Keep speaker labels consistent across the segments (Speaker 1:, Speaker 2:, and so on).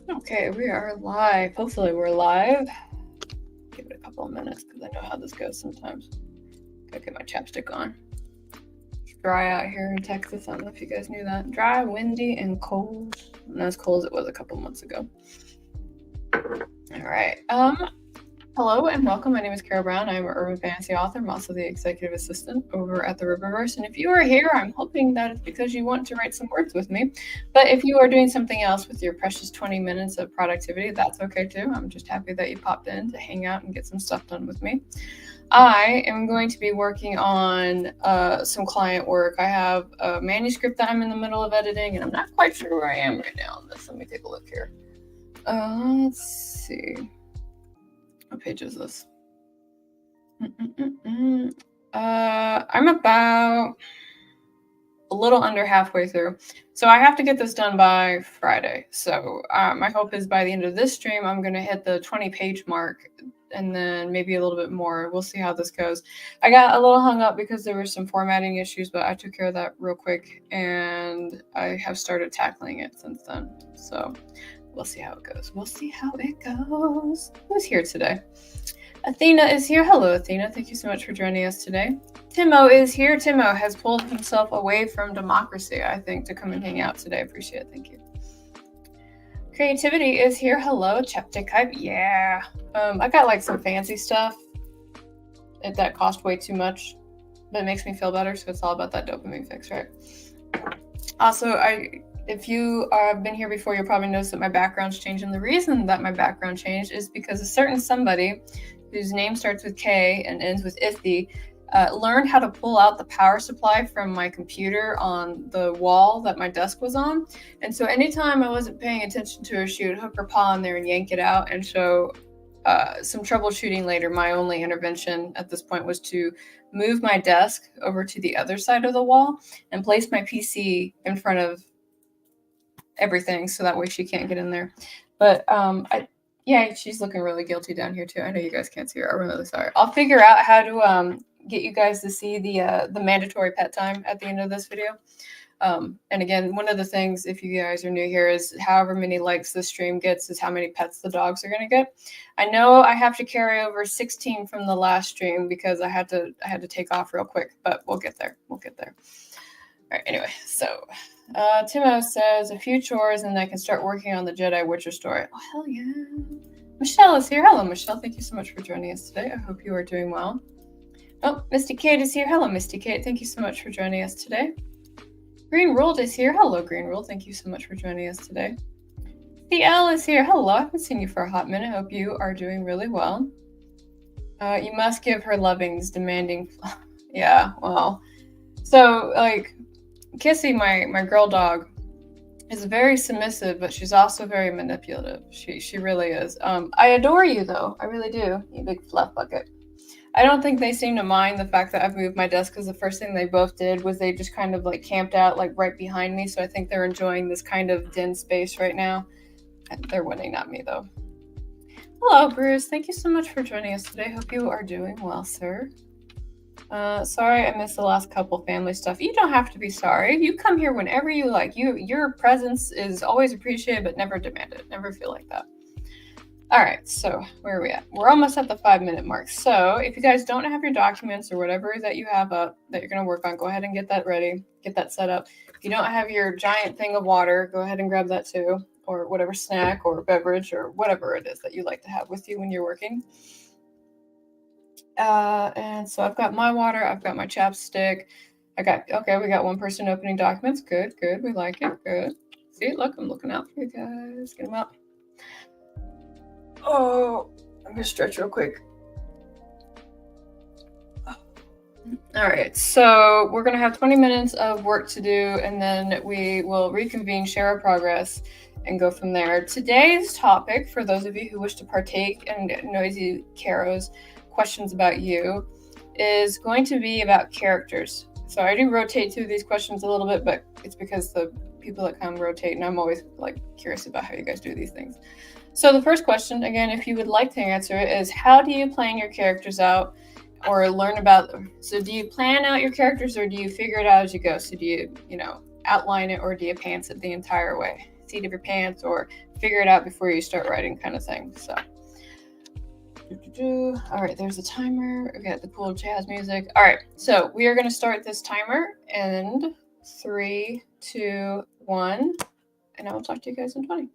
Speaker 1: Okay, we are live. Hopefully we're live. Give it a couple of minutes because I know how this goes sometimes. Gotta get my chapstick on. It's dry out here in Texas. I don't know if you guys knew that. Dry, windy, and cold. Not as cold as it was a couple months ago. All right. Hello and welcome. My name is Carol Brown. I'm an urban fantasy author. I'm also the executive assistant over at the Riververse. And if you are here, I'm hoping that it's because you want to write some words with me. But if you are doing something else with your precious 20 minutes of productivity, that's okay too. I'm just happy that you popped in to hang out and get some stuff done with me. I am going to be working on some client work. I have a manuscript that I'm in the middle of editing, and I'm not quite sure where I am right now on this. Let me take a look here. Let's see. What page is this? I'm about a little under halfway through. So I have to get this done by Friday. So my hope is by the end of this stream, I'm going to hit the 20-page mark and then maybe a little bit more. We'll see how this goes. I got a little hung up because there were some formatting issues, but I took care of that real quick and I have started tackling it since then. So we'll see how it goes. We'll see how it goes. Who's here today? Athena is here. Hello, Athena. Thank you so much for joining us today. Timo is here. Timo has pulled himself away from democracy, I think, to come and hang out today. Appreciate it. Thank you. Creativity is here. Hello, Chapstick Hype. Yeah. I got like some fancy stuff that cost way too much, but it makes me feel better. So it's all about that dopamine fix, right? Also, if you have been here before, you'll probably notice that my background's changed. And the reason that my background changed is because a certain somebody whose name starts with K and ends with Iffy learned how to pull out the power supply from my computer on the wall that my desk was on. And so anytime I wasn't paying attention to her, she would hook her paw in there and yank it out. And so some troubleshooting later, my only intervention at this point was to move my desk over to the other side of the wall and place my PC in front of everything so that way she can't get in there. But yeah, she's looking really guilty down here too. I know you guys can't see her. I'm really sorry. I'll figure out how to get you guys to see the mandatory pet time at the end of this video. And again, one of the things, if you guys are new here, is however many likes the stream gets is how many pets the dogs are going to get. I know I have to carry over 16 from the last stream because I had to take off real quick, but we'll get there. We'll get there. All right, anyway, so Timo says a few chores and I can start working on the Jedi Witcher story. Oh, hell yeah. Michelle is here. Hello, Michelle. Thank you so much for joining us today. I hope you are doing well. Oh, Misty Kate is here. Hello, Misty Kate. Thank you so much for joining us today. Green Ruled is here. Hello, Green Ruled. Thank you so much for joining us today. CL is here. Hello. I haven't seen you for a hot minute. Hope you are doing really well. You must give her lovings, demanding. Yeah, well. So, like, Kissy, my girl dog, is very submissive, but she's also very manipulative. She really is. I adore you, though. I really do, you big fluff bucket. I don't think they seem to mind the fact that I've moved my desk because the first thing they both did was they just kind of like camped out like right behind me. So I think they're enjoying this kind of den space right now. They're winning, not me, though. Hello, Bruce. Thank you so much for joining us today. Hope you are doing well, sir. Sorry I missed the last couple family stuff. You don't have to be sorry. You come here whenever you like. Your presence is always appreciated but never demanded. Never feel like that. All right, so where are we at? We're almost at the 5-minute mark. So if you guys don't have your documents or whatever that you have up that you're going to work on, go ahead and get that ready. Get that set up. If you don't have your giant thing of water, go ahead and grab that too, or whatever snack or beverage or whatever it is that you like to have with you when you're working. And so I've got my water, I've got my chapstick. We got one person opening documents. Good. We like it. Good. See, look, I'm looking out for you guys. Get them up. Oh, I'm gonna stretch real quick. All right, so we're gonna have 20 minutes of work to do, and then we will reconvene, share our progress, and go from there. Today's topic, for those of you who wish to partake in Noisy Caro's questions about you, is going to be about characters. So I do rotate through these questions a little bit, but it's because the people that come rotate, and I'm always like curious about how you guys do these things. So the first question, again, if you would like to answer it, is how do you plan your characters out or learn about them? So do you plan out your characters or do you figure it out as you go? So do you outline it or do you pants it the entire way? seat of your pants or figure it out before you start writing kind of thing. So. All right, there's a timer. We got the cool jazz music. All right, so we are going to start this timer in 3, 2, 1, and I will talk to you guys in 20.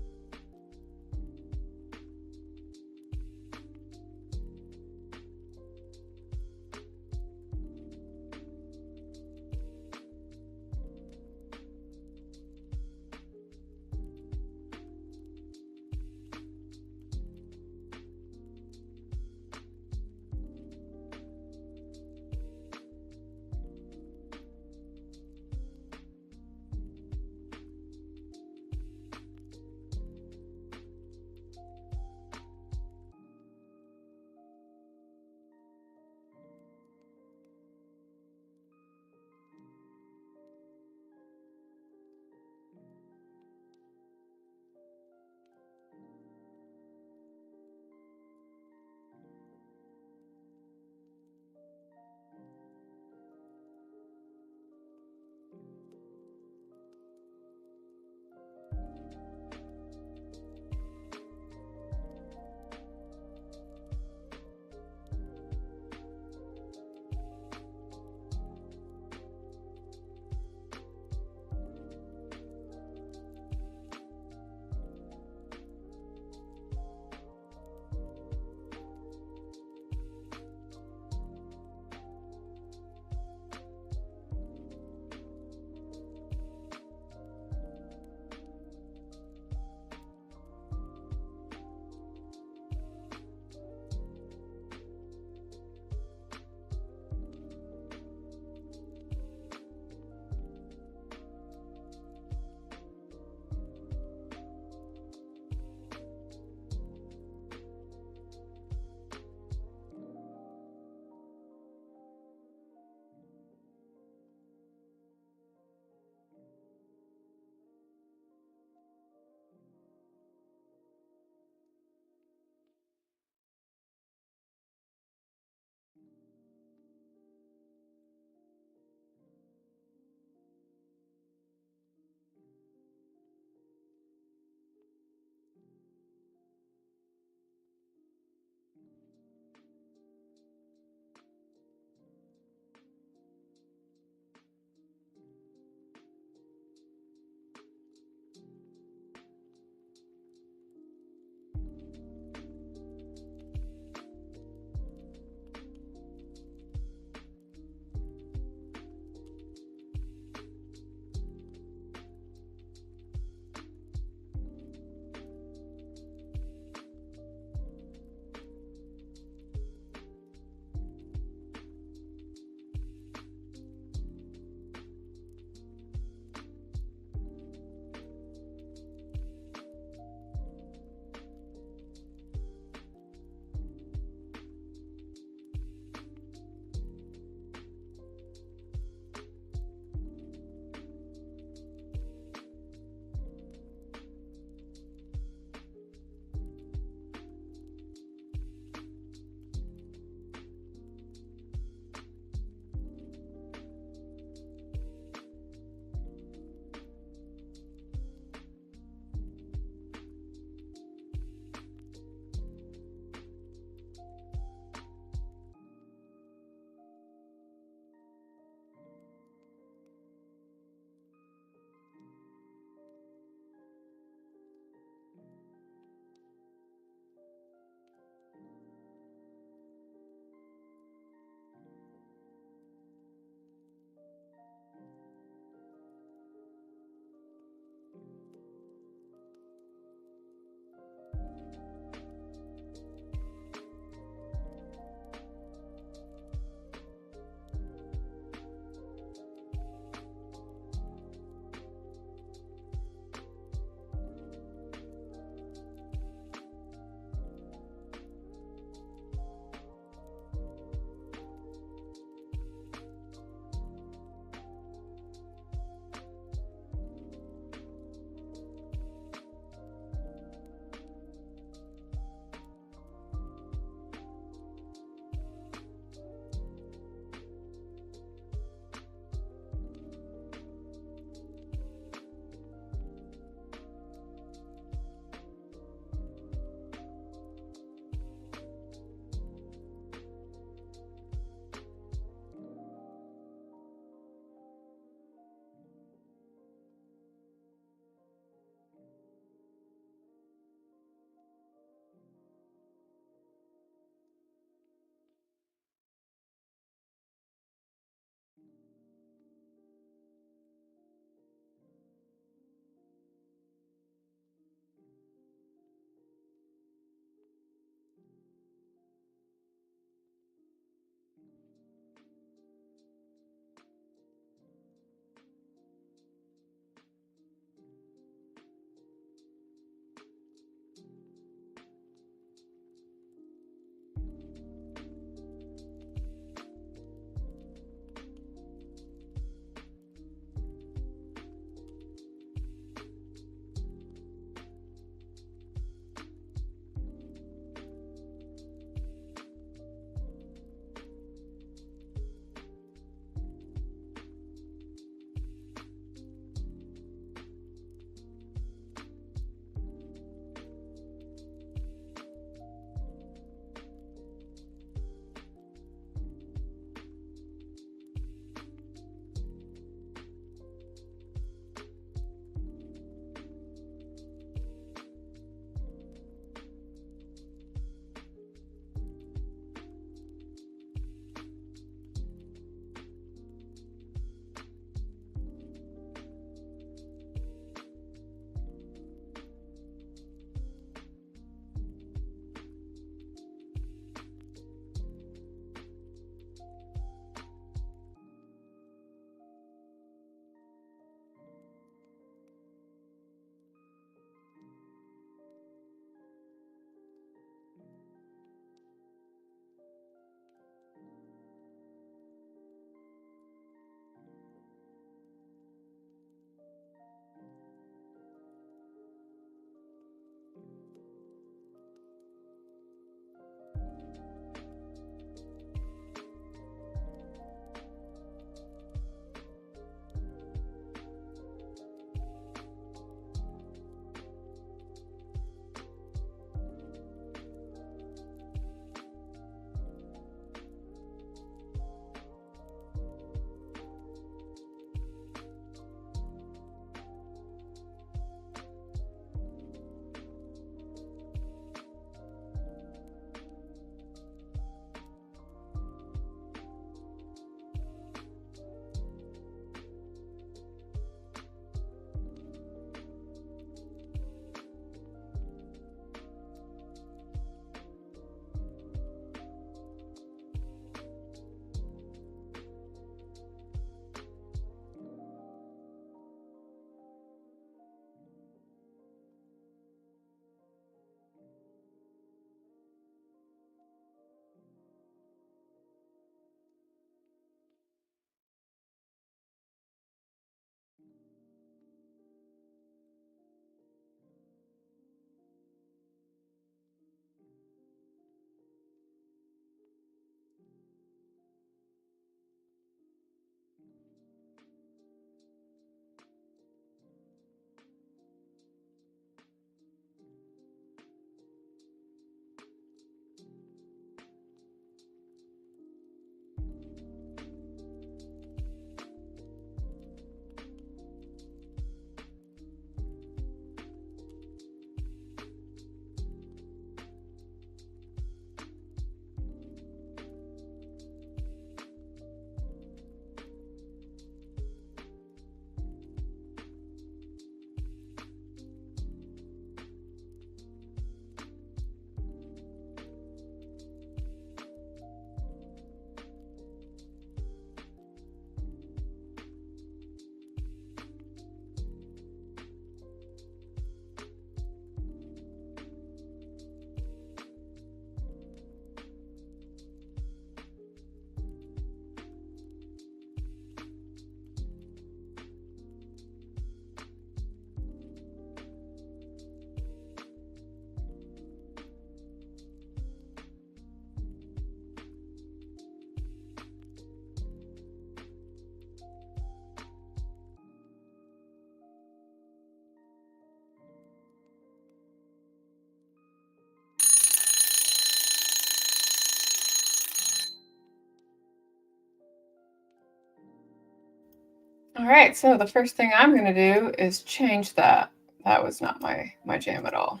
Speaker 1: All right, so the first thing I'm going to do is change that. That was not my jam at all.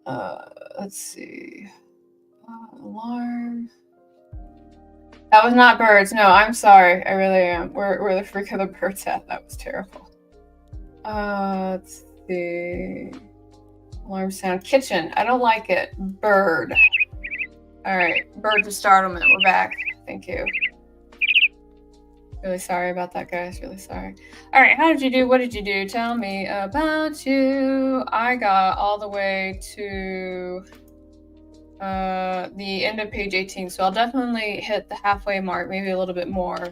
Speaker 1: Let's see. Alarm. That was not birds. No, I'm sorry. I really am. Where the freak are the birds at? That was terrible. Let's see. Alarm sound. Kitchen. I don't like it. Bird. All right. Bird to startlement. We're back. Thank you. Really sorry about that, guys. Really sorry. All right. How did you do? What did you do? Tell me about you. I got all the way to the end of page 18, so I'll definitely hit the halfway mark, maybe a little bit more.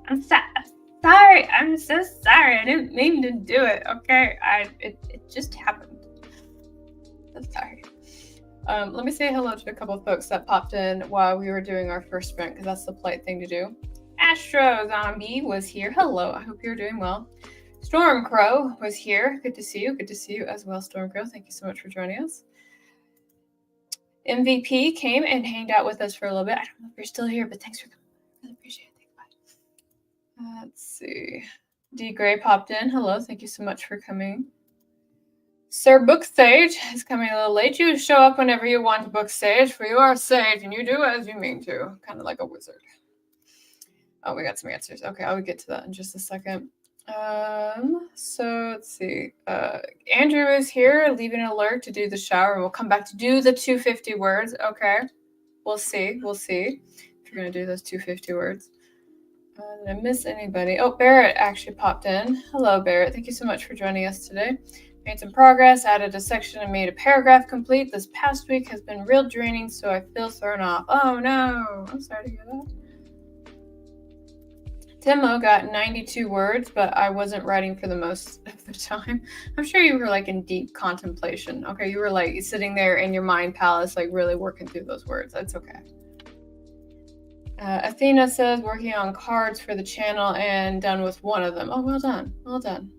Speaker 1: I'm sorry. I'm so sorry. I didn't mean to do it. Okay, it just happened. I'm sorry. Let me say hello to a couple of folks that popped in while we were doing our first sprint, because that's the polite thing to do. Astro Zombie was here. Hello. I hope you're doing well. Storm Crow was here. Good to see you. Good to see you as well, Storm Crow. Thank you so much for joining us. MVP came and hanged out with us for a little bit. I don't know if you're still here, but thanks for coming. Really appreciate it. Bye. Let's see. D Gray popped in. Hello. Thank you so much for coming. Sir Book Sage is coming a little late. You show up whenever you want to book Sage, for you are Sage and you do as you mean to. Kind of like a wizard. Oh, we got some answers. Okay, I'll get to that in just a second. So let's see. Andrew is here, leaving an alert to do the shower, and we'll come back to do the 250 words. Okay, we'll see. We'll see if you're gonna do those 250 words. Did I miss anybody? Oh, Barrett actually popped in. Hello, Barrett. Thank you so much for joining us today. Made some progress, added a section and made a paragraph complete. This past week has been real draining, so I feel thrown off. Oh no, I'm sorry to hear that. Timo got 92 words, but I wasn't writing for the most of the time. I'm sure you were like in deep contemplation. Okay, you were like sitting there in your mind palace, like really working through those words. That's okay. Athena says working on cards for the channel and done with one of them. Oh, well done. Well done.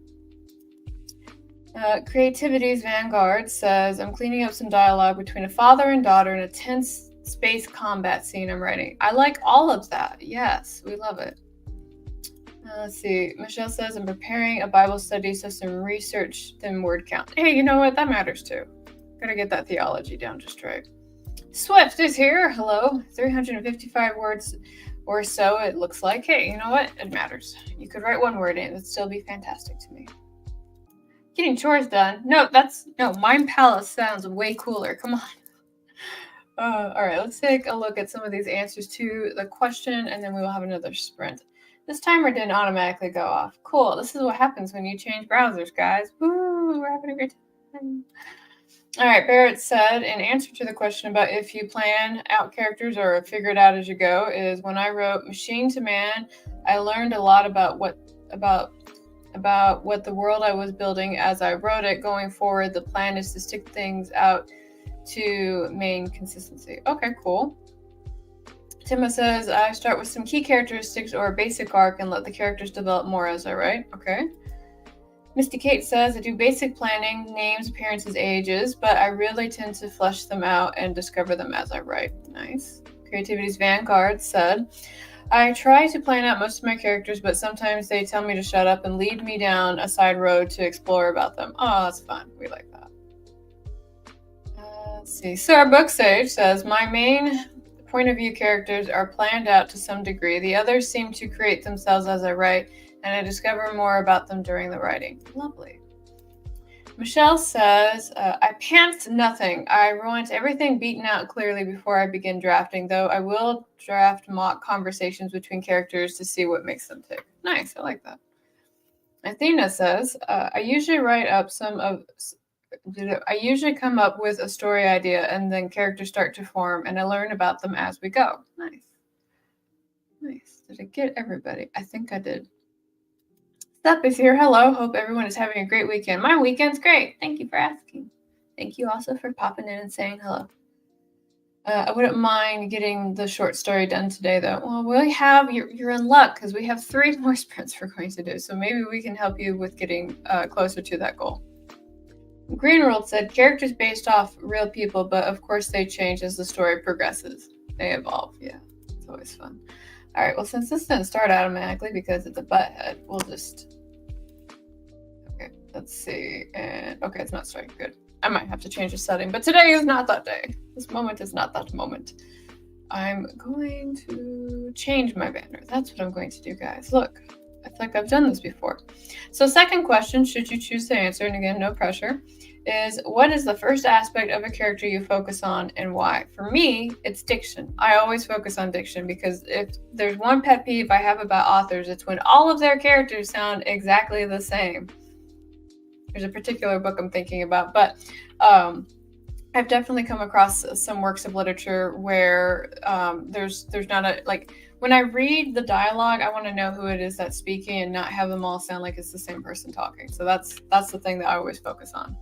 Speaker 1: Creativity's Vanguard says I'm cleaning up some dialogue between a father and daughter in a tense space combat scene I'm writing. I like all of that. Yes, we love it. Let's see. Michelle says, I'm preparing a Bible study, so some research, then word count. Hey, you know what? That matters too. Gotta get that theology down just right. Swift is here. Hello. 355 words or so, it looks like. Hey, you know what? It matters. You could write one word in. It'd still be fantastic to me. Getting chores done. No, Mind Palace sounds way cooler. Come on. All right, let's take a look at some of these answers to the question, and then we will have another sprint. This timer didn't automatically go off. Cool. This is what happens when you change browsers, guys. Woo, we're having a great time. All right, Barrett said, in answer to the question about if you plan out characters or figure it out as you go, is when I wrote Machine to Man, I learned a lot about what the world I was building as I wrote it. Going forward, the plan is to stick things out to main consistency. Okay, cool. Timo says, I start with some key characteristics or a basic arc and let the characters develop more as I write. Okay. Misty Kate says, I do basic planning, names, appearances, ages, but I really tend to flesh them out and discover them as I write. Nice. Creativity's Vanguard said, I try to plan out most of my characters, but sometimes they tell me to shut up and lead me down a side road to explore about them. Oh, that's fun. We like that. Let's see. Sarah Booksage says, my main point of view characters are planned out to some degree. The others seem to create themselves as I write, and I discover more about them during the writing. Lovely. Michelle says, I pants nothing. I want everything beaten out clearly before I begin drafting, though I will draft mock conversations between characters to see what makes them tick. Nice, I like that. Athena says, I usually come up with a story idea and then characters start to form and I learn about them as we go. Nice. Nice. Did I get everybody? I think I did. Steph is here. Hello. Hope everyone is having a great weekend. My weekend's great. Thank you for asking. Thank you also for popping in and saying hello. I wouldn't mind getting the short story done today, though. Well, you're in luck because we have 3 more sprints we're going to do. So maybe we can help you with getting closer to that goal. Green World said, characters based off real people, but of course they change as the story progresses. They evolve. Yeah, it's always fun. All right, well, since this didn't start automatically because it's a butthead, we'll just... Okay, let's see. And okay, it's not starting. Good. I might have to change the setting, but today is not that day. This moment is not that moment. I'm going to change my banner. That's what I'm going to do, guys. Look, I feel like I've done this before. So second question, should you choose to answer, and again, no pressure, is what is the first aspect of a character you focus on and why? For me, it's diction. I always focus on diction because if there's one pet peeve I have about authors, it's when all of their characters sound exactly the same. There's a particular book I'm thinking about, but I've definitely come across some works of literature where there's not a, like, when I read the dialogue, I want to know who it is that's speaking and not have them all sound like it's the same person talking. So that's the thing that I always focus on.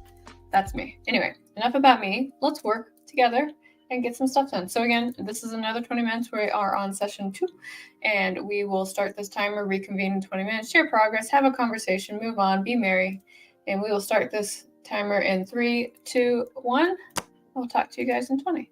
Speaker 1: That's me. Anyway, enough about me. Let's work together and get some stuff done. So again, this is another 20 minutes. We are on session 2, and we will start this timer, reconvene in 20 minutes, share progress, have a conversation, move on, be merry, and we will start this timer in 3, 2, 1. I'll talk to you guys in 20.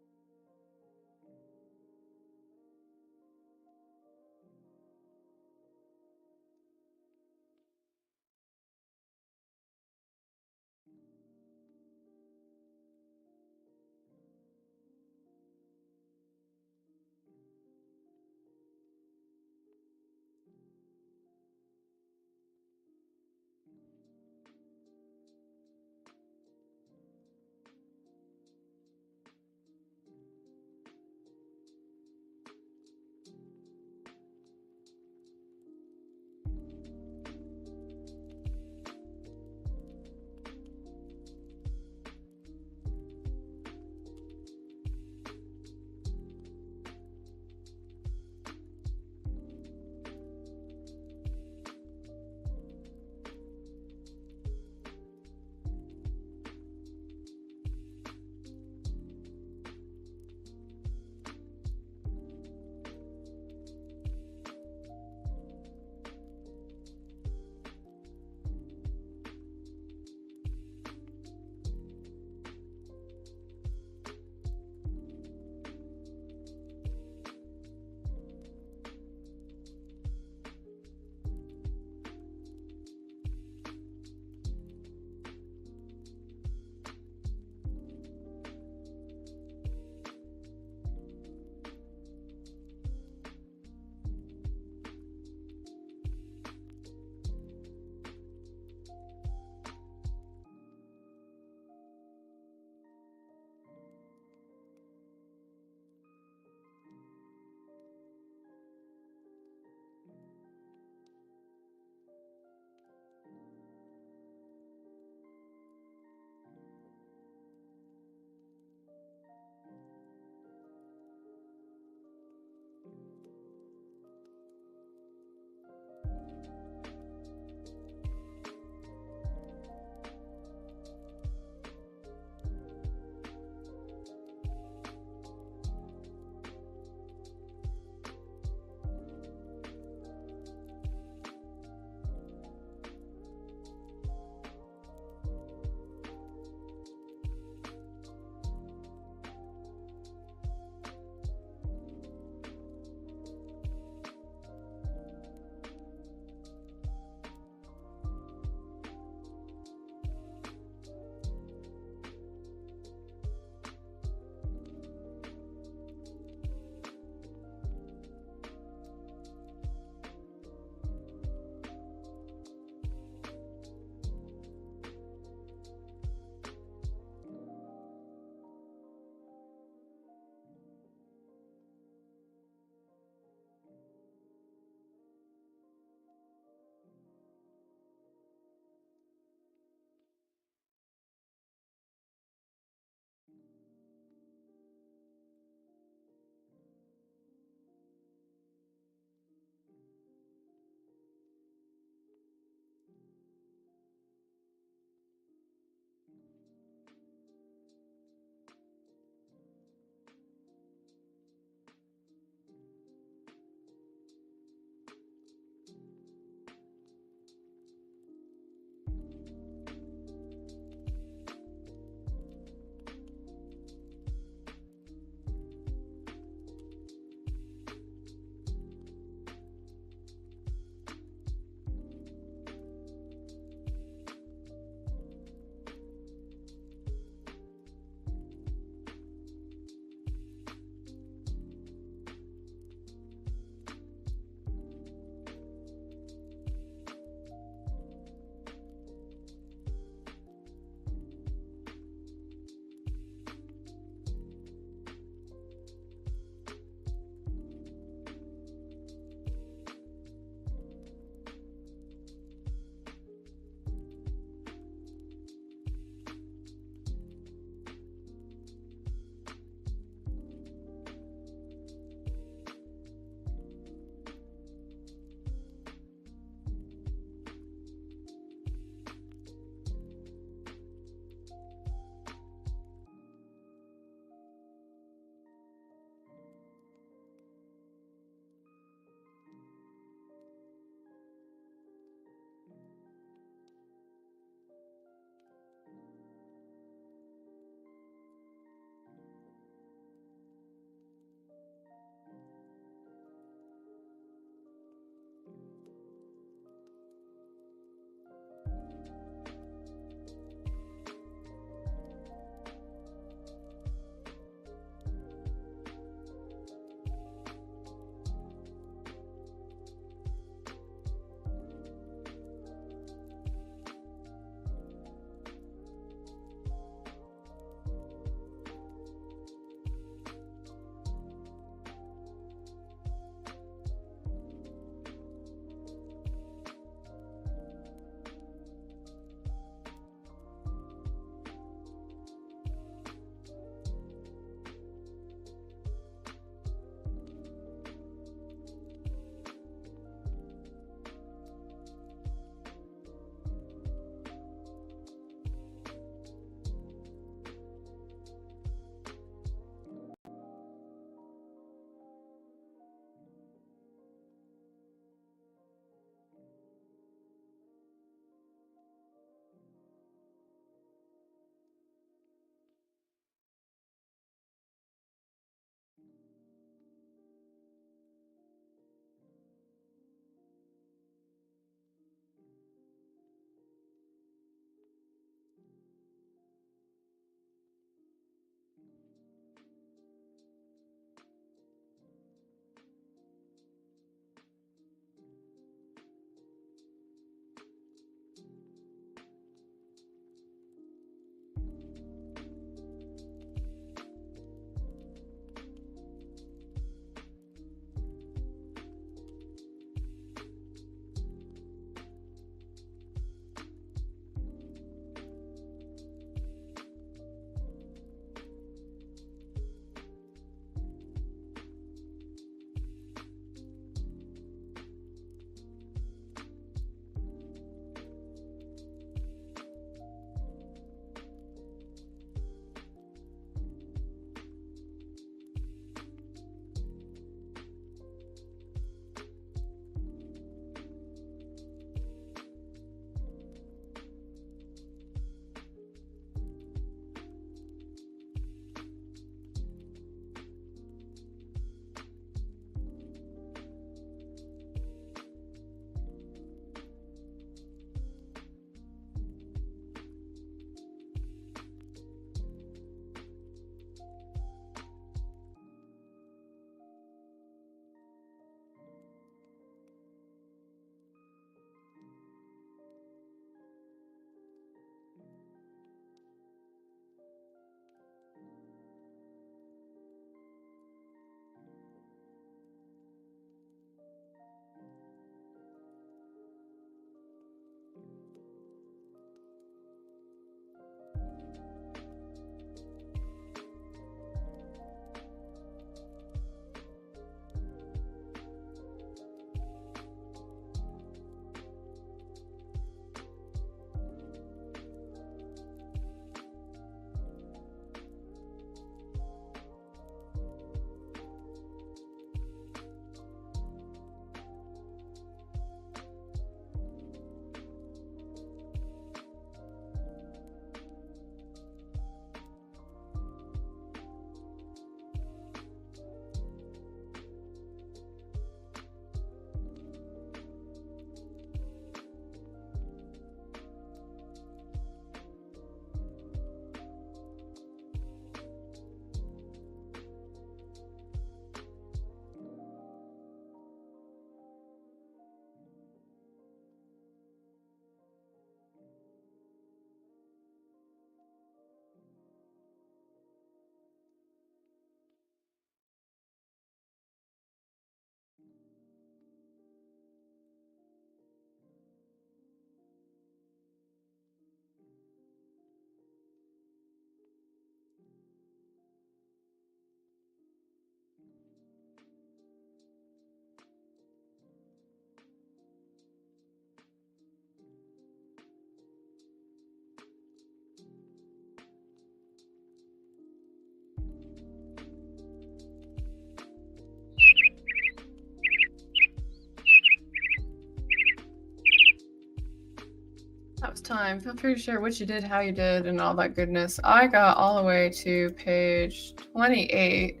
Speaker 1: time. Feel free to share what you did, how you did, and all that goodness. I got all the way to page 28.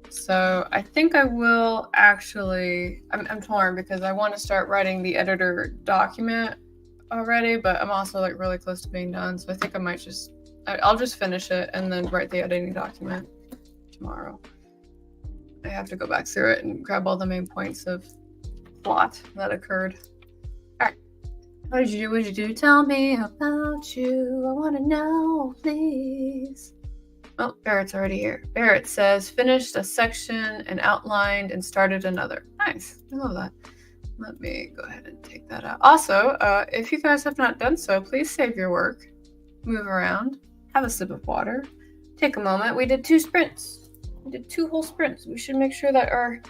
Speaker 1: So I think I will actually, I'm torn because I want to start writing the editor document already, but I'm also like really close to being done. So I think I might I'll just finish it and then write the editing document tomorrow. I have to go back through it and grab all the main points of plot that occurred. All right. What did you do? What did you do? Tell me about you. I want to know, please. Oh, Barrett's already here. Barrett says, finished a section and outlined and started another. Nice. I love that. Let me go ahead and take that out. Also, if you guys have not done so, please save your work. Move around. Have a sip of water. Take a moment. We did 2 sprints. We did 2 whole sprints. We should make sure that our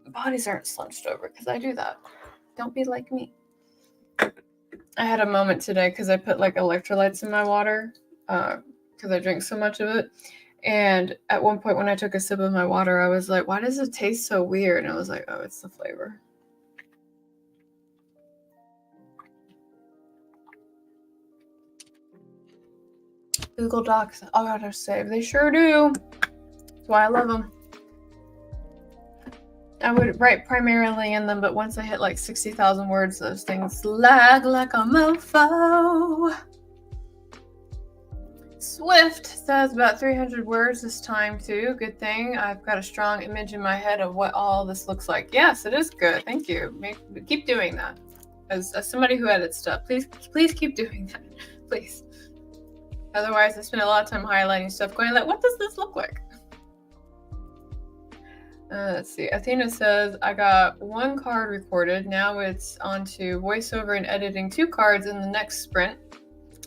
Speaker 1: bodies aren't slunched over because I do that. Don't be like me. I had a moment today because I put like electrolytes in my water because I drink so much of it. And at one point when I took a sip of my water, I was like, why does it taste so weird? And I was like, oh, it's the flavor. Google Docs, autosave. They sure do. That's why I love them. I would write primarily in them, but once I hit like 60,000 words, those things lag like a mofo. Swift says about 300 words this time too. Good thing. I've got a strong image in my head of what all this looks like. Yes, it is good. Thank you. Keep doing that. As somebody who edits stuff, please keep doing that. Please. Otherwise, I spend a lot of time highlighting stuff going like, what does this look like? Let's see. Athena says, I got 1 card recorded. Now it's on to voiceover and editing 2 cards in the next sprint.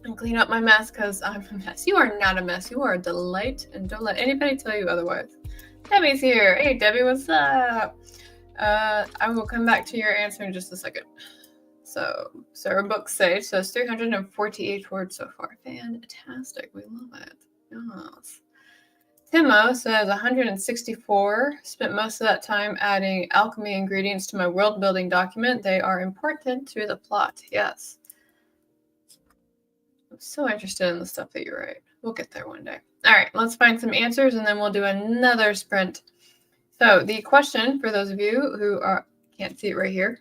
Speaker 1: And clean up my mess because I'm a mess. You are not a mess. You are a delight. And don't let anybody tell you otherwise. Debbie's here. Hey, Debbie, what's up? I will come back to your answer in just a second. So, Sarah Book Sage says 348 words so far. Fantastic. We love it. Yes. Timo says 164. Spent most of that time adding alchemy ingredients to my world building document. They are important to the plot. Yes. I'm so interested in the stuff that you write. We'll get there one day. All right, let's find some answers and then we'll do another sprint. So the question for those of you who can't see it right here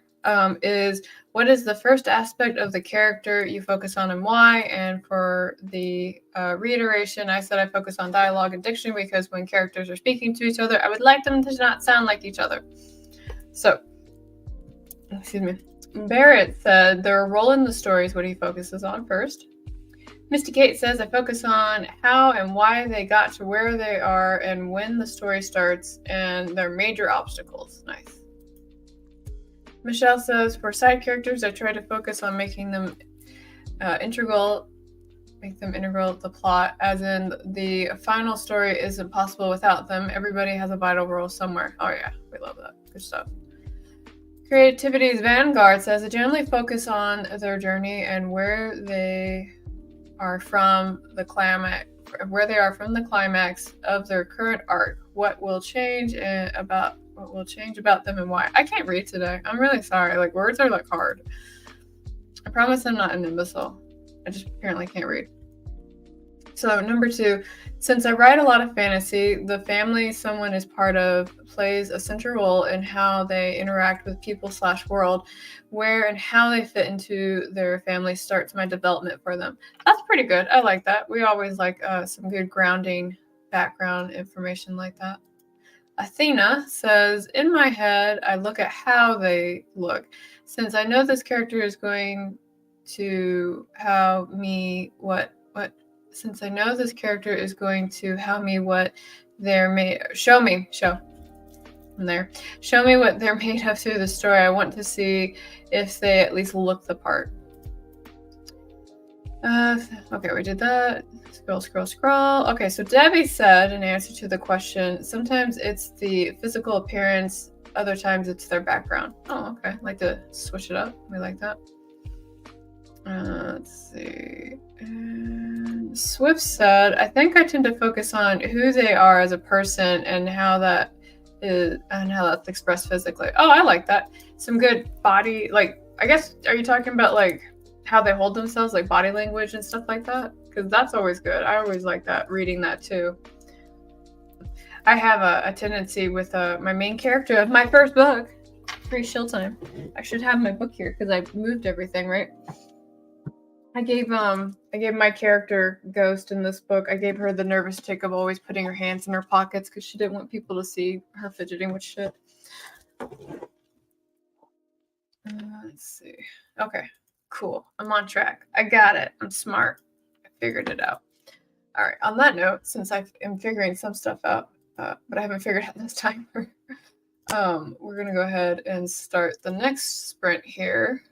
Speaker 1: is, what is the first aspect of the character you focus on and why? And for the reiteration, I said I focus on dialogue and diction because when characters are speaking to each other, I would like them to not sound like each other. So, excuse me. Barrett said their role in the story is what he focuses on first. Misty Kate says, I focus on how and why they got to where they are and when the story starts and their major obstacles. Nice. Michelle says, for side characters, I try to focus on making them integral to the plot, as in the final story isn't possible without them. Everybody has a vital role somewhere. Oh yeah, we love that. Good stuff. Creativity's Vanguard says, I generally focus on their journey and where they are from the climax of their current arc. What will change about them and why? I can't read today. I'm really sorry. Like, words are like hard. I promise I'm not an imbecile. I just apparently can't read. So number 2, since I write a lot of fantasy, the family someone is part of plays a central role in how they interact with people/world, where and how they fit into their family starts my development for them. That's pretty good. I like that. We always like some good grounding background information like that. Athena says, in my head, I look at how they look. Since I know this character is going to show me what they're made. Show me what they're made of through the story. I want to see if they at least look the part. Okay, we did that. Scroll. Okay, so Debbie said in answer to the question, sometimes it's the physical appearance, other times it's their background. Oh, okay. I like to switch it up. We like that. Let's see. And Swift said, I think I tend to focus on who they are as a person and how that's expressed physically. Oh, I like that. Some good body, like, I guess, are you talking about like how they hold themselves, like body language and stuff like that, because that's always good. I always like that, reading that too. I have a tendency with my main character of my first book, Free Shill Time. I should have my book here because I moved everything, right? I gave my character Ghost in this book. I gave her the nervous tick of always putting her hands in her pockets because she didn't want people to see her fidgeting with shit. Let's see. Okay, cool. I'm on track. I got it. I'm smart. I figured it out. All right. On that note, since I am figuring some stuff out, but I haven't figured out this timer, we're gonna go ahead and start the next sprint here.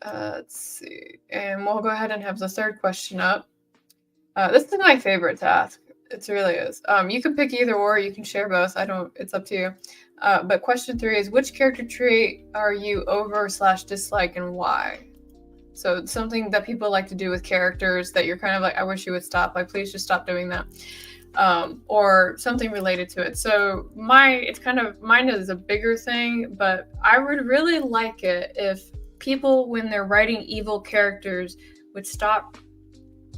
Speaker 1: Let's see, and we'll go ahead and have the third question up. This is my favorite task. It really is. You can pick either or. You can share both. It's up to you. But question 3 is, which character trait are you over/dislike and why? So something that people like to do with characters that you're kind of like, I wish you would stop. Like, please just stop doing that. Or something related to it. So mine is a bigger thing, but I would really like it if people, when they're writing evil characters, would stop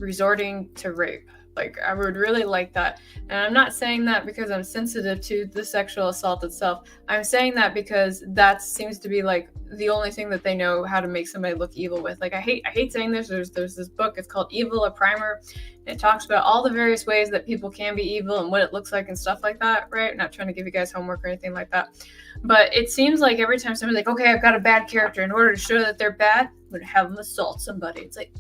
Speaker 1: resorting to rape. Like, I would really like that. And I'm not saying that because I'm sensitive to the sexual assault itself. I'm saying that because that seems to be like the only thing that they know how to make somebody look evil with. Like, I hate saying this. There's this book. It's called Evil, a Primer. And it talks about all the various ways that people can be evil and what it looks like and stuff like that, right? I'm not trying to give you guys homework or anything like that. But it seems like every time somebody's like, okay, I've got a bad character, in order to show that they're bad, I'm going to have them assault somebody. It's like,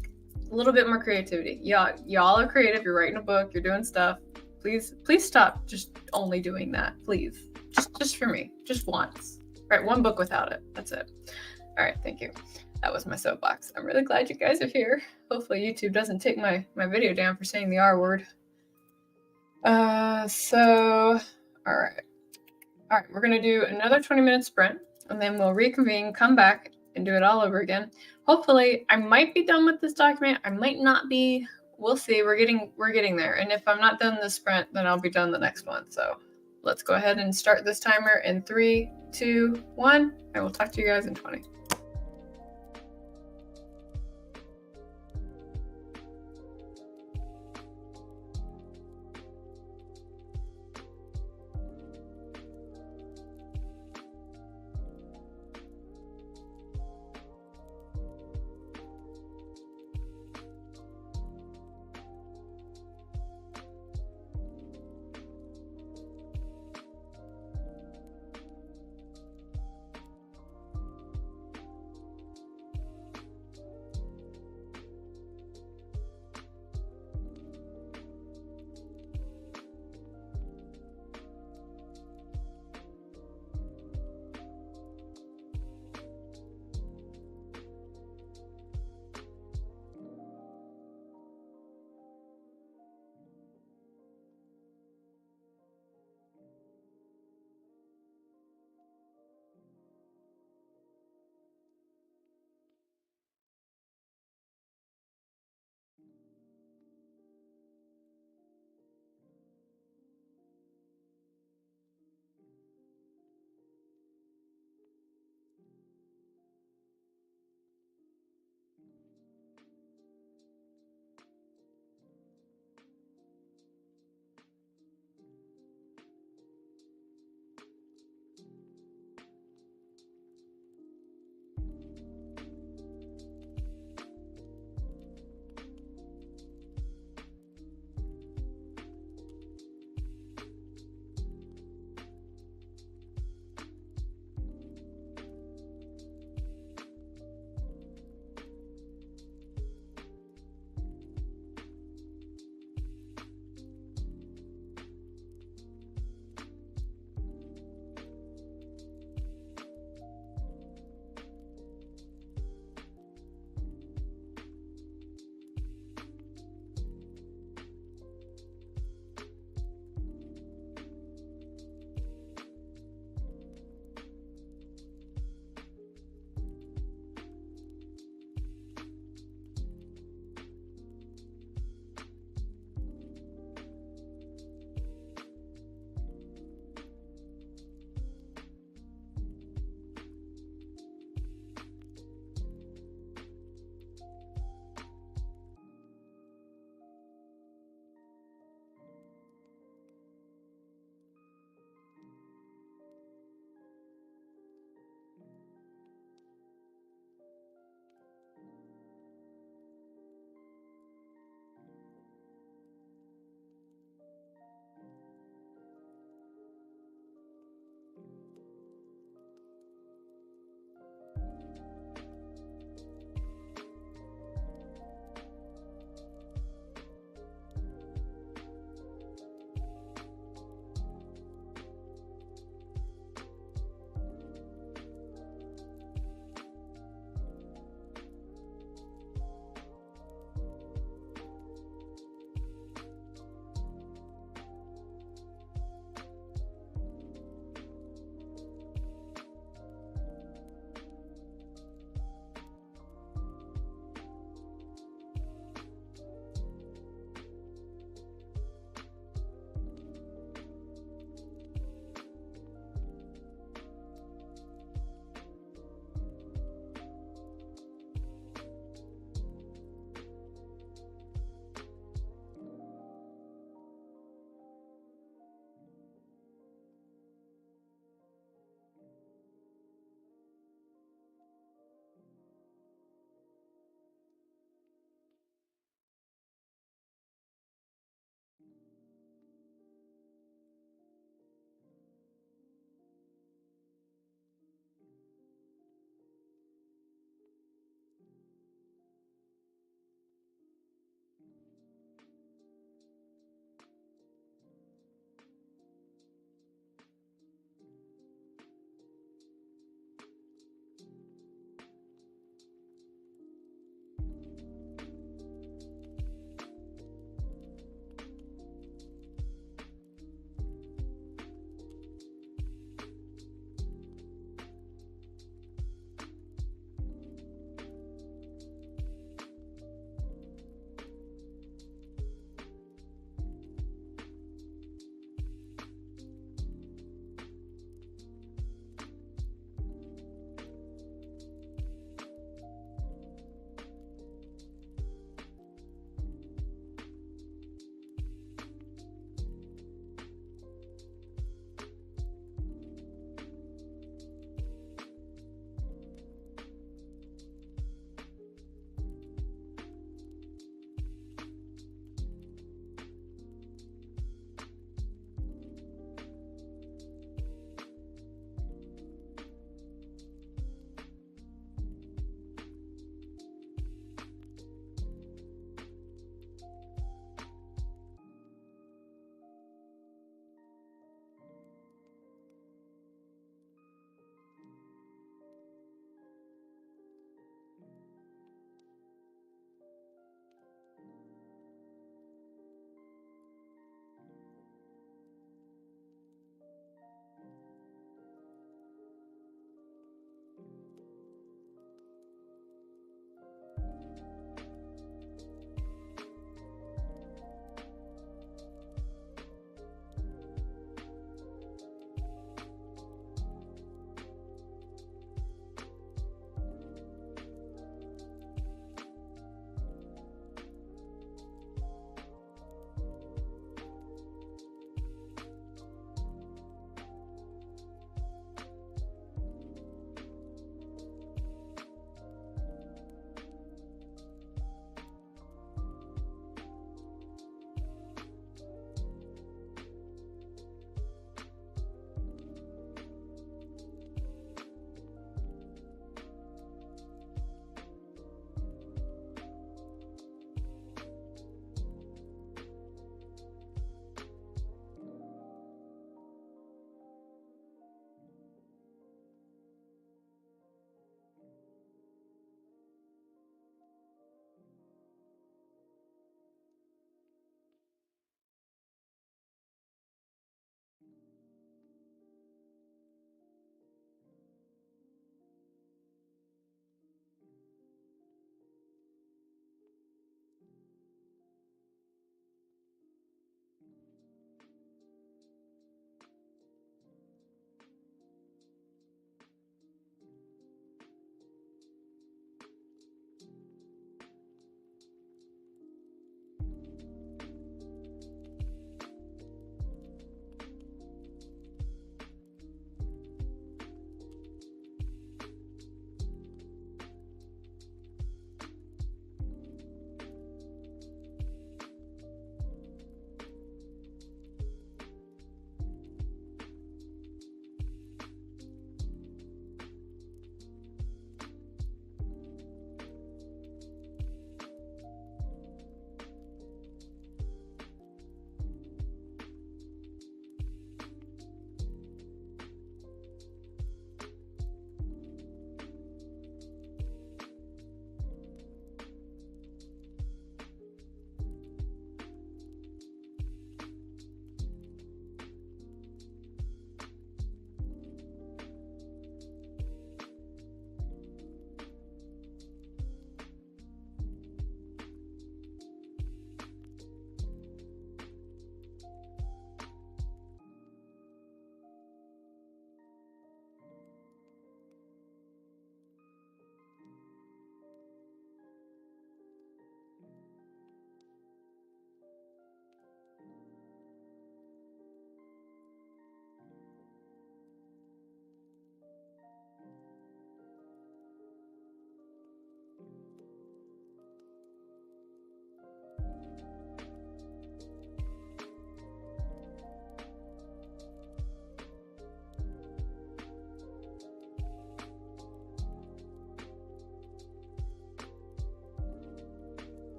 Speaker 1: a little bit more creativity. Y'all are creative. You're writing a book. You're doing stuff. Please stop just only doing that. Please. Just for me. Just once. Write one book without it. That's it. All right. Thank you. That was my soapbox. I'm really glad you guys are here. Hopefully YouTube doesn't take my video down for saying the R word. All right. We're going to do another 20-minute sprint, and then we'll reconvene, come back, and do it all over again. Hopefully, I might be done with this document. I might not be. We'll see. We're getting there. And if I'm not done this sprint, then I'll be done the next one. So let's go ahead and start this timer in 3, 2, 1. I will talk to you guys in 20.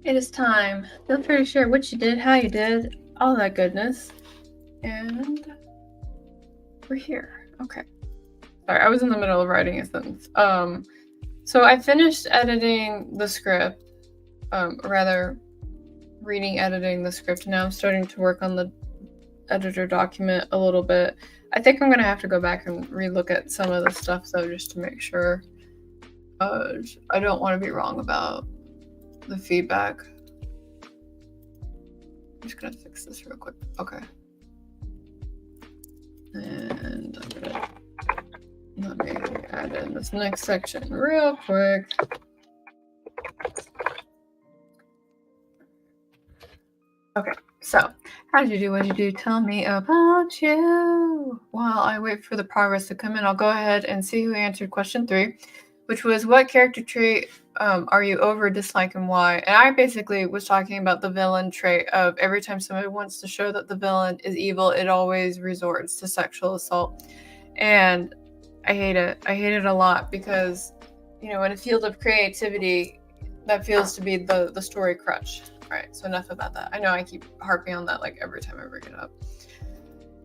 Speaker 1: It is time. Feel free to share what you did, how you did, all that goodness. And we're here. Okay. Sorry, I was in the middle of writing a sentence. So I finished editing the script, rather editing the script. Now I'm starting to work on the editor document a little bit. I think I'm gonna have to go back and relook at some of the stuff though, just to make sure. I don't want to be wrong about the feedback. I'm just gonna fix this real quick. Okay. And I'm gonna let me add in this next section real quick. Okay, so how did you do? What did you do? Tell me about you. While I wait for the progress to come in, I'll go ahead and see who answered question 3, which was what character trait are you over, dislike, and why? And I basically was talking about the villain trait of every time somebody wants to show that the villain is evil, it always resorts to sexual assault. And I hate it. I hate it a lot because, in a field of creativity, that feels to be the story crutch. All right, so enough about that. I know I keep harping on that like every time I bring it up.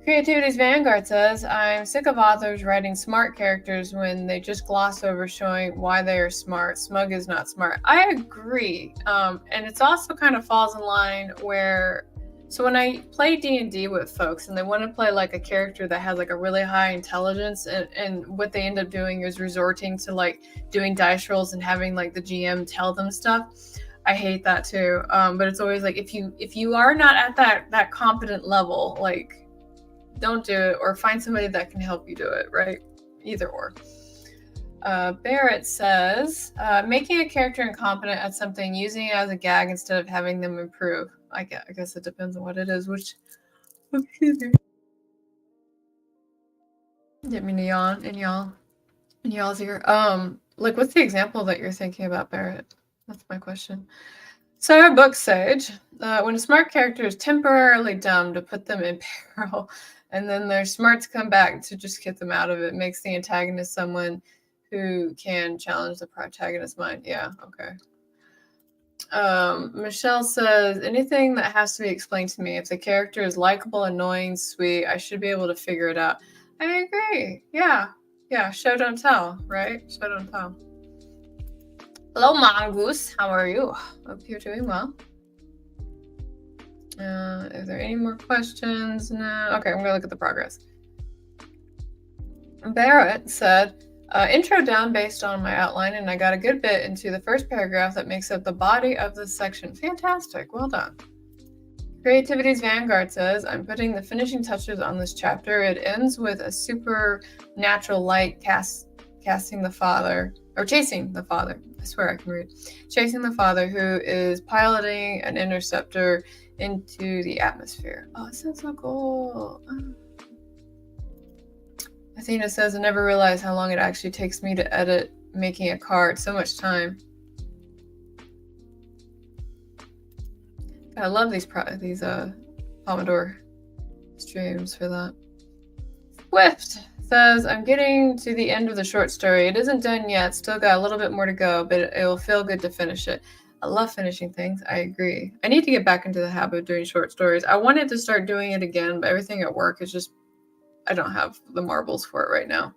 Speaker 1: Creativity's Vanguard says, I'm sick of authors writing smart characters when they just gloss over showing why they are smart. Smug is not smart. I agree. And it's also kind of falls in line where, so when I play D&D with folks and they want to play like a character that has like a really high intelligence, and what they end up doing is resorting to like doing dice rolls and having like the GM tell them stuff. I hate that too. But it's always like, if you are not at that competent level, like, don't do it, or find somebody that can help you do it, right? Either or. Barrett says, making a character incompetent at something, using it as a gag instead of having them improve. I guess it depends on what it is, which, excuse me. Didn't mean to yawn in y'all's ear. Like, what's the example that you're thinking about, Barrett? That's my question. Sarah Booksage, when a smart character is temporarily dumb to put them in peril, and then their smarts come back to just get them out of it, makes the antagonist someone who can challenge the protagonist's mind. Yeah, okay. Michelle says, anything that has to be explained to me. If the character is likable, annoying, sweet, I should be able to figure it out. I agree. Yeah, show don't tell, right? Show don't tell. Hello, Mongoose. How are you? Hope you're doing well. Is there any more questions? No. Okay, I'm going to look at the progress. Barrett said, intro down based on my outline, and I got a good bit into the first paragraph that makes up the body of this section. Fantastic. Well done. Creativity's Vanguard says, I'm putting the finishing touches on this chapter. It ends with a supernatural light chasing the father. I swear I can read. Chasing the father, who is piloting an interceptor into the atmosphere. Oh, it sounds so cool. Athena says, I never realized how long it actually takes me to edit making a card. So much time. I love these Pomodoro streams for that. Swift says, I'm getting to the end of the short story. It isn't done yet. Still got a little bit more to go, but it will feel good to finish it. I love finishing things. I agree. I need to get back into the habit of doing short stories. I wanted to start doing it again, but everything at work is just, I don't have the marbles for it right now.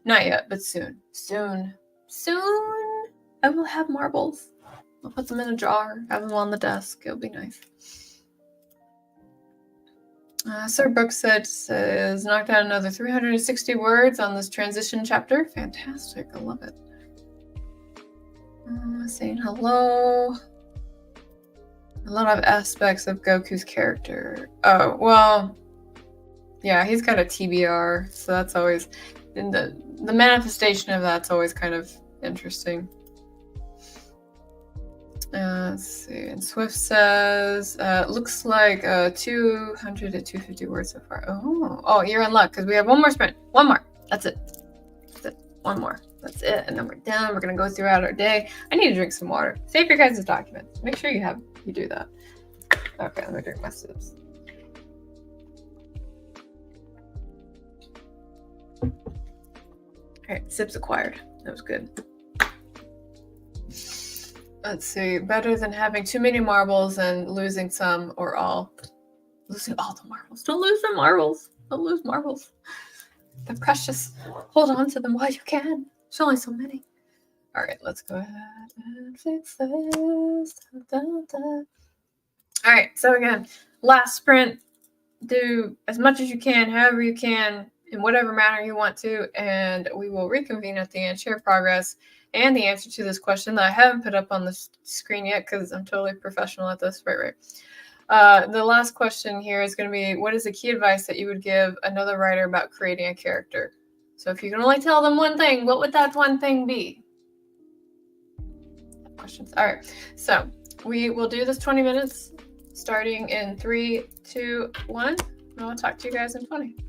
Speaker 1: Not yet, but soon. Soon I will have marbles. I'll put them in a jar, have them on the desk. It'll be nice. Sir Brooks says, knocked out another 360 words on this transition chapter. Fantastic. I love it. Saying hello. A lot of aspects of Goku's character. Oh, well, yeah, he's got a TBR, so that's always, the manifestation of that's always kind of interesting. Let's see. And Swift says, looks like 200 to 250 words so far. Oh, you're in luck because we have one more sprint. One more. That's it. One more. That's it. And then we're done. We're going to go throughout our day. I need to drink some water. Save your guys' documents. Make sure you do that. Okay, let me drink my sips. All right, sips acquired. That was good. Let's see. Better than having too many marbles and losing some or all. Losing all the marbles. Don't lose the marbles. Don't lose marbles. They're precious. Hold on to them while you can. There's only so many. All right, let's go ahead and fix this. Da, da, da. All right, so again, last sprint. Do as much as you can, however you can, in whatever manner you want to, and we will reconvene at the end, share progress, and the answer to this question that I haven't put up on the screen yet because I'm totally professional at this. Right. The last question here is going to be, what is the key advice that you would give another writer about creating a character? So if you can only tell them one thing, what would that one thing be? Questions. All right. So we will do this 20 minutes starting in 3, 2, 1. And I'll talk to you guys in 20.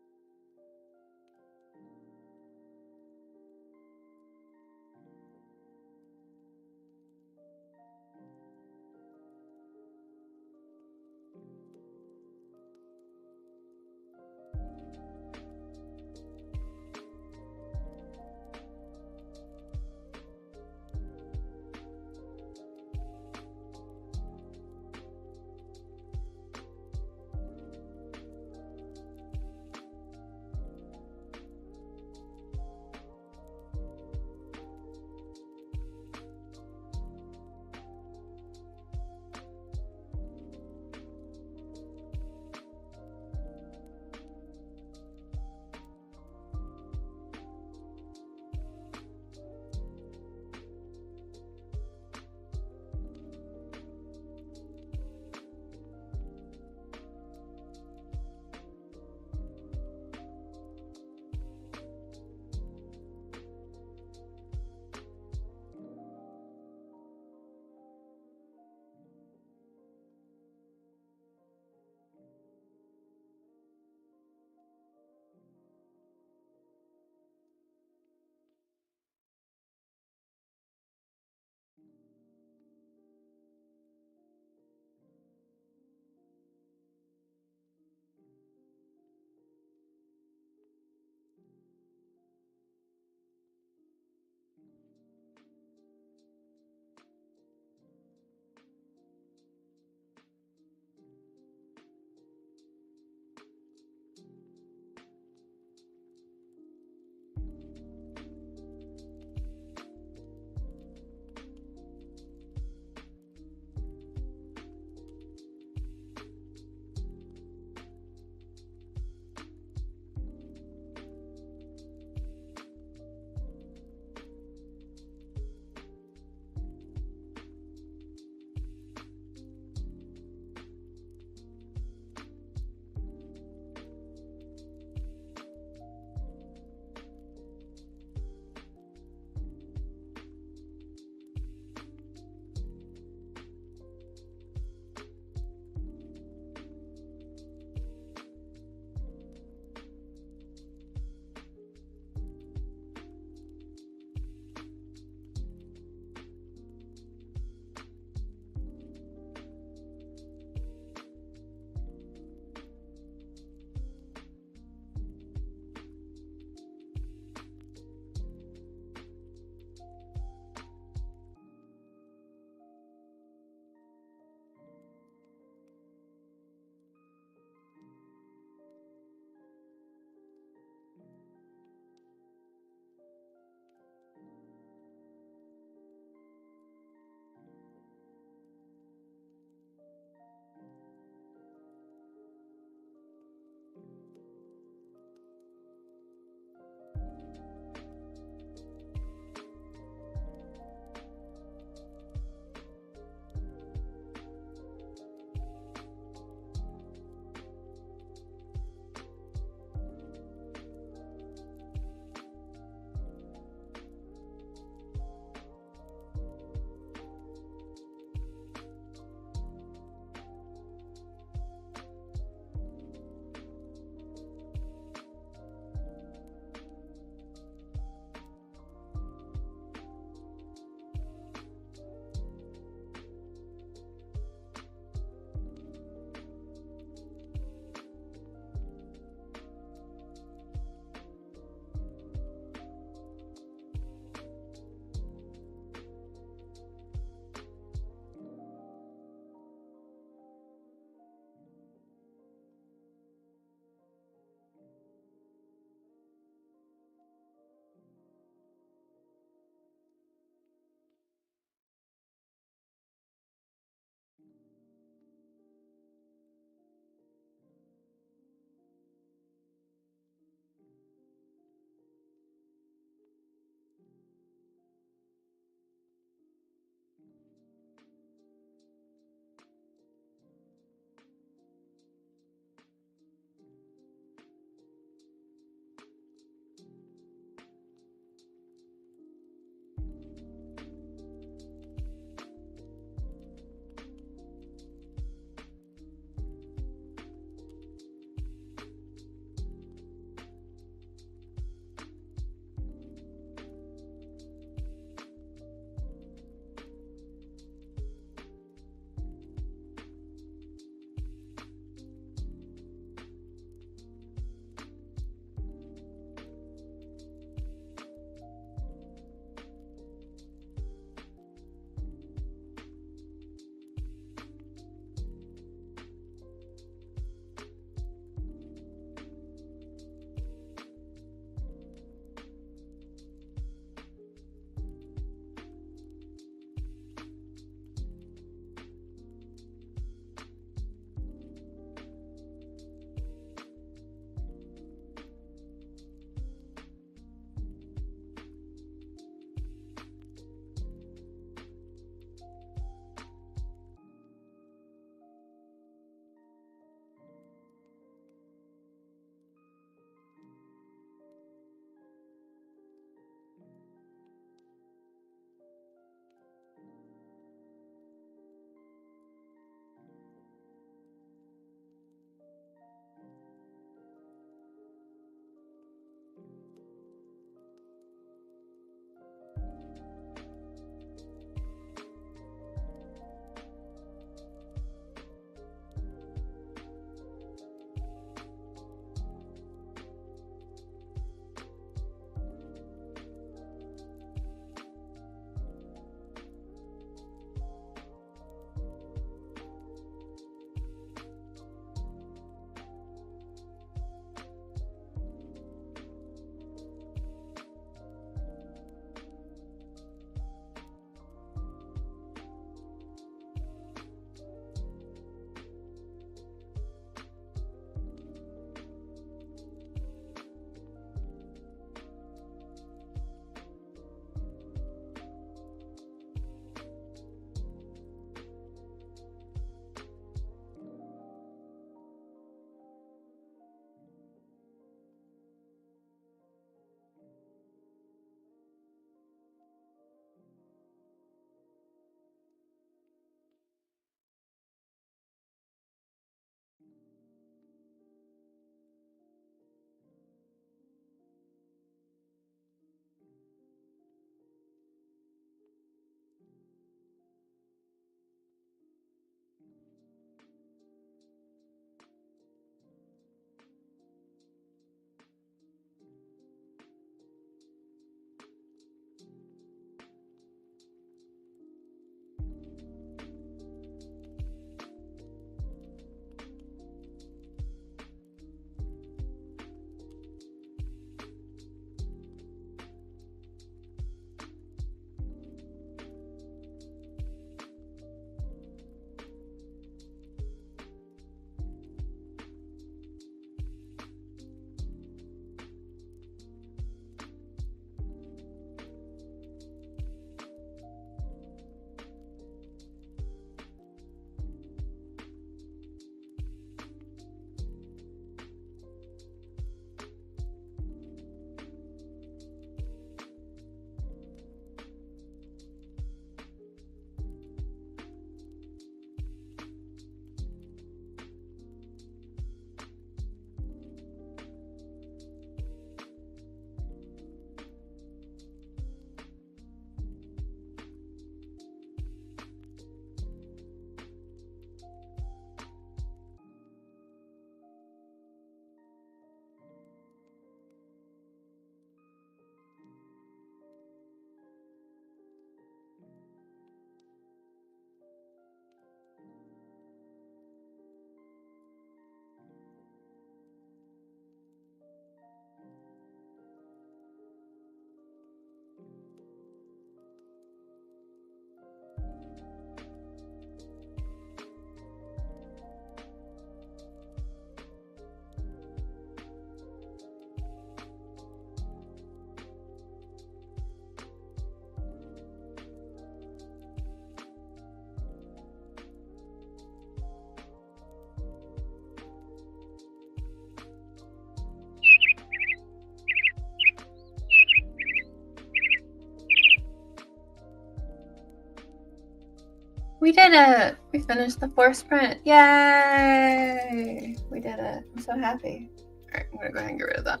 Speaker 1: We did it! We finished the 4th sprint. Yay! We did it. I'm so happy. Alright, I'm gonna go ahead and get rid of that.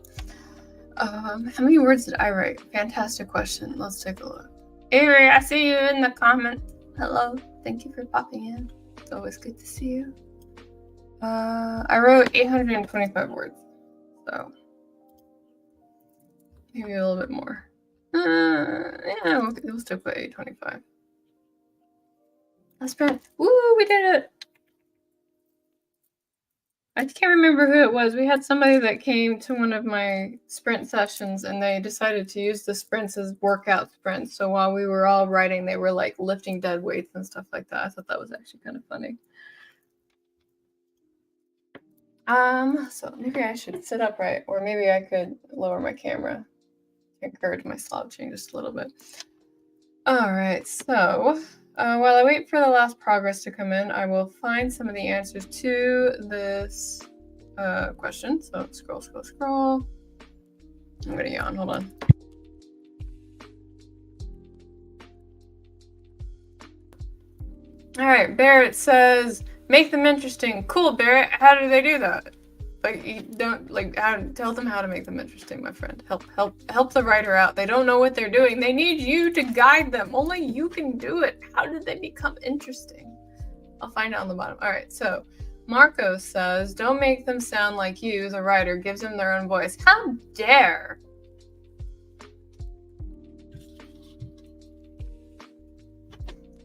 Speaker 1: How many words did I write? Fantastic question. Let's take a look. Avery, I see you in the comments. Hello. Thank you for popping in. It's always good to see you. I wrote 825 words. So maybe a little bit more. Yeah, we'll still put 825. Last sprint. Woo, we did it! I can't remember who it was. We had somebody that came to one of my sprint sessions and they decided to use the sprints as workout sprints. So while we were all writing, they were like lifting dead weights and stuff like that. I thought that was actually kind of funny. So maybe I should sit upright, or maybe I could lower my camera to encourage my slouching just a little bit. All right, so while I wait for the last progress to come in, I will find some of the answers to this question. So scroll. I'm gonna yawn, hold on. All right, Barrett says, make them interesting. Cool, Barrett. How do they do that? Like, you don't tell them how to make them interesting, my friend. Help the writer out. They don't know what they're doing. They need you to guide them. Only you can do it. How did they become interesting? I'll find out on the bottom. All right, so Marco says, don't make them sound like you, the writer. Gives them their own voice. How dare?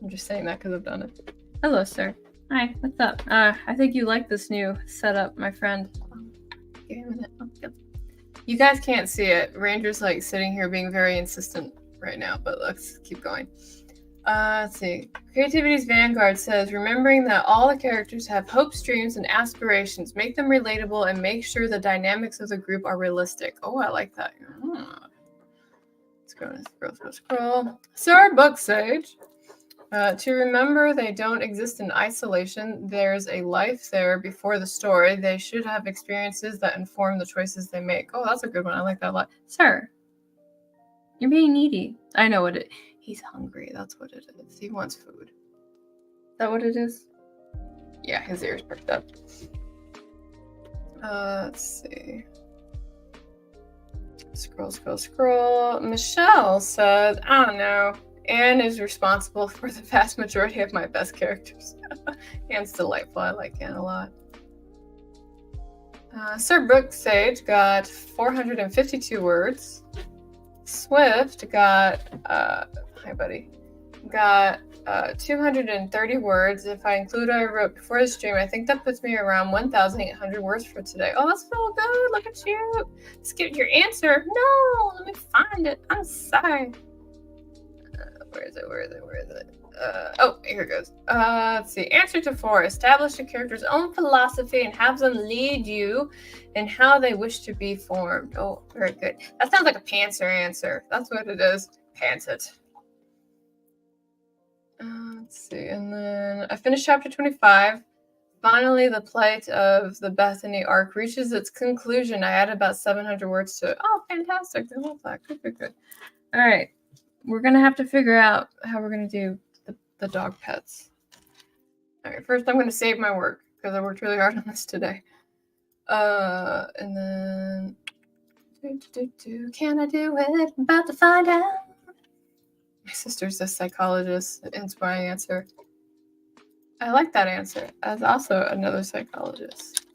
Speaker 1: I'm just saying that because I've done it. Hello, sir. Hi, what's up? I think you like this new setup, my friend. Give me a minute. Oh, yep. You guys can't see it. Ranger's like sitting here being very insistent right now, but let's keep going. Let's see. Creativity's Vanguard says, remembering that all the characters have hopes, dreams, and aspirations. Make them relatable and make sure the dynamics of the group are realistic. Oh, I like that. Let's scroll. Sir Book Sage. To remember they don't exist in isolation. There's a life there before the story. They should have experiences that inform the choices they make. Oh, that's a good one. I like that a lot. Sir, you're being needy. I know what it is. He's hungry. That's what it is. He wants food. Is that what it is? Yeah, his ears perked up. Let's see. Scroll. Michelle says, I don't know. Anne is responsible for the vast majority of my best characters. Anne's delightful. I like Anne a lot. Sir Brooke Sage got 452 words. Swift got, hi buddy, got 230 words. If I include what I wrote before the stream, I think that puts me around 1,800 words for today. Oh, that's so good. Look at you. Skip your answer. No, let me find it. I'm sorry. Where is it? Oh, here it goes. Let's see. Answer to 4. Establish a character's own philosophy and have them lead you in how they wish to be formed. Oh, very good. That sounds like a pantser answer. That's what it is. Pants it. Let's see. And then I finished chapter 25. Finally, the plight of the Bethany arc reaches its conclusion. I added about 700 words to it. Oh, fantastic. I love that. Good. All right. We're going to have to figure out how we're going to do the dog pets. All right, first I'm going to save my work because I worked really hard on this today. And then... Can I do it? About to find out. My sister's a psychologist. Inspiring answer. I like that answer. As also another psychologist.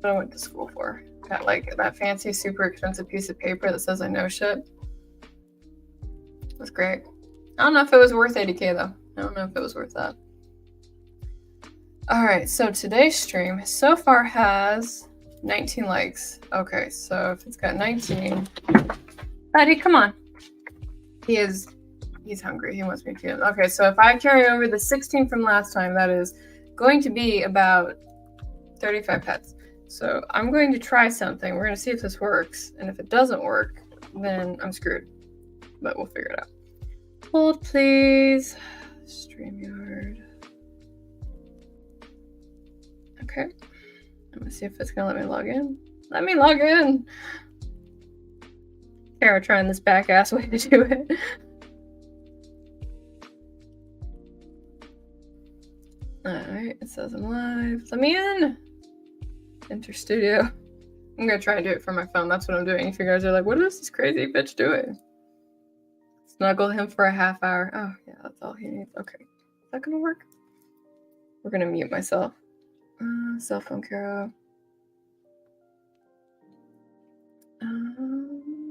Speaker 1: What I went to school for. Got like that fancy, super expensive piece of paper that says I know shit. Was great. I don't know if it was worth 80K though. I don't know if it was worth that. All right, so today's stream so far has 19 likes. Okay, so if it's got 19, buddy, come on. He's hungry. He wants me to feed him. Okay, so if I carry over the 16 from last time, that is going to be about 35 pets. So I'm going to try something. We're going to see if this works, and if it doesn't work, then I'm screwed. But we'll figure it out. Hold, please. StreamYard. Okay. I'm gonna see if it's gonna let me log in. Let me log in! Kara trying this back-ass way to do it. Alright, it says I'm live. Let me in! Enter studio. I'm gonna try and do it from my phone. That's what I'm doing. If you guys are like, what is this crazy bitch doing? Snuggle him for a half hour. Oh, yeah, that's all he needs. Okay. Is that gonna work? We're gonna mute myself. Cell phone Kara.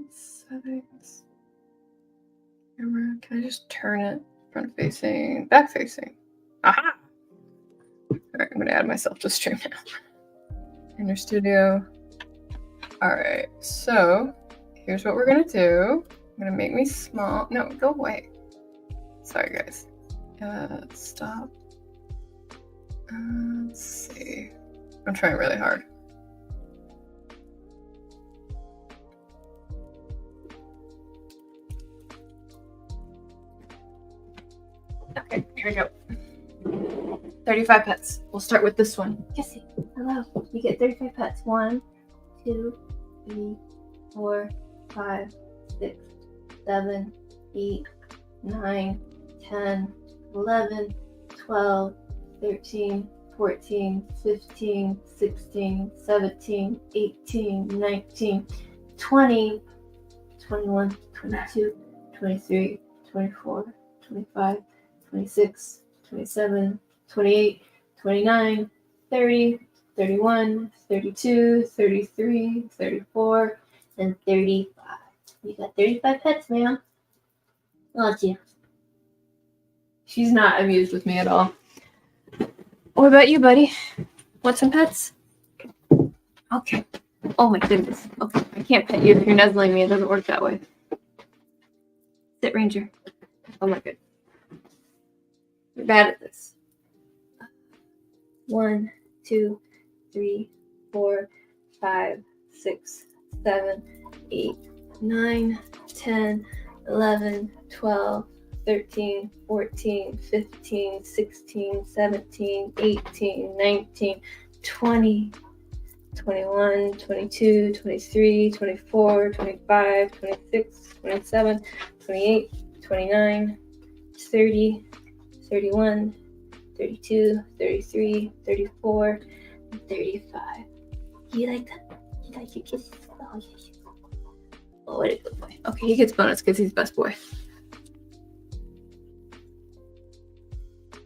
Speaker 1: Settings. Camera. Can I just turn it front facing, back facing? Aha! Alright, I'm gonna add myself to stream now. Inner studio. Alright, so here's what we're gonna do. I'm gonna make me small. No, go away. Sorry, guys. Stop. Let's see. I'm trying really hard. Okay, here we go. 35 pets. We'll start with this one.
Speaker 2: Jesse, hello. You get 35 pets. 1, 2, 3, 4, 5, 6, 7, 8, 9, 10, 11, 12, 13, 14, 15, 16, 17, 18, 19, 20, 21, 22, 23, 24, 25, 26, 27, 28, 29, 30, 31, 32, 33, 34, and 35. You got 35 pets, ma'am. Oh, gee.
Speaker 1: She's not amused with me at all. What about you, buddy? Want some pets? Okay. Oh my goodness. Okay, I can't pet you if you're nuzzling me. It doesn't work that way. Sit, Ranger. Oh my goodness. You're bad at this.
Speaker 2: 1, 2, 3, 4, 5, 6, 7, 8, 9, 10, 11, 12, 13, 14, 15, 16, 17, 18, 19, 20, 21, 22, 23, 24, 25, 26, 27, 28, 29, 30, 31, 32, 33, 34, and 35. You like that? You like your kisses? Oh, yes. Oh, what a good boy.
Speaker 1: Okay, he gets bonus because he's best boy.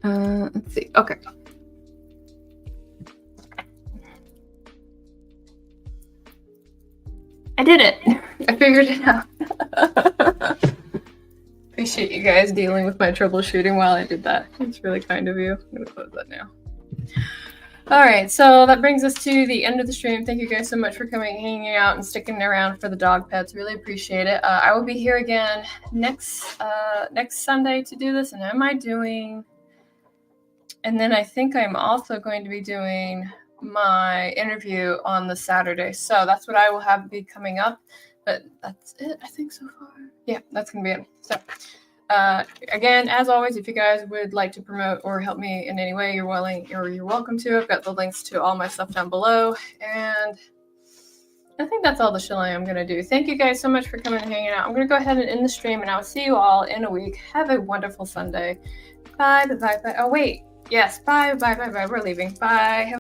Speaker 1: Let's see. Okay. I did it. I figured it out. Appreciate you guys dealing with my troubleshooting while I did that. It's really kind of you. I'm gonna close that now. All right, so that brings us to the end of the stream. Thank you guys so much for coming, hanging out, and sticking around for the dog pets. Really appreciate it. I will be here again next Sunday to do this, and and then I think I'm also going to be doing my interview on the Saturday. So that's what I will have be coming up. But that's it, I think, so far. Yeah, that's going to be it. So, again, as always, if you guys would like to promote or help me in any way, you're welcome to. I've got the links to all my stuff down below. And I think that's all the shilling I'm going to do. Thank you guys so much for coming and hanging out. I'm going to go ahead and end the stream, and I will see you all in a week. Have a wonderful Sunday. Bye, bye, bye. Oh, wait. Yes, bye, bye, bye, bye. We're leaving. Bye.